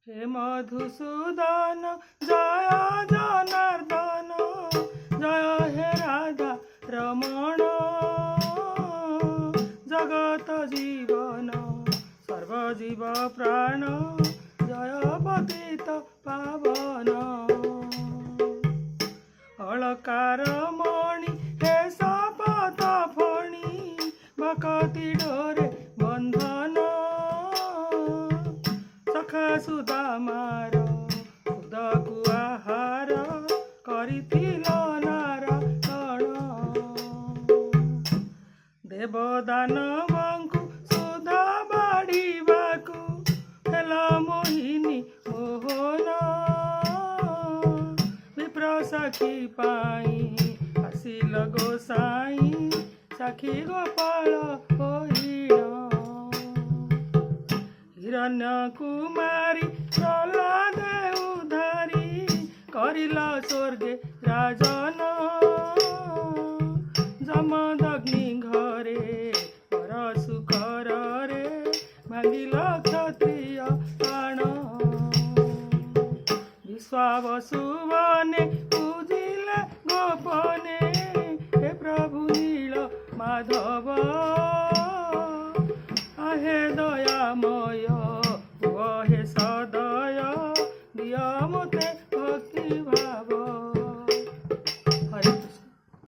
हे मधुसूदन जय जनार्दन जय हे राधा रमण जगत जीवन सर्वजीव प्राण जय पतित पावन अलकार मणि हे शपथ फणी भक्ति डोरे बंधन सखा सुदामार खुदकु आहार करिथिल नारायण देवदानवंकु सुधा बाढ़िबाकु हेला मोहिनी मोहन विप्र साखी पाई आसिल गोसाई साखी गोपाल होइण हिरण्य कुमारी प्रहलाद उधारी करिला स्वर्गे राजन जमदग्नि घरे परशु करे भांगिल क्षत्रिय प्राण विश्वावसुवने पूजिले गोपने हे प्रभु नील माधव आहे दयामय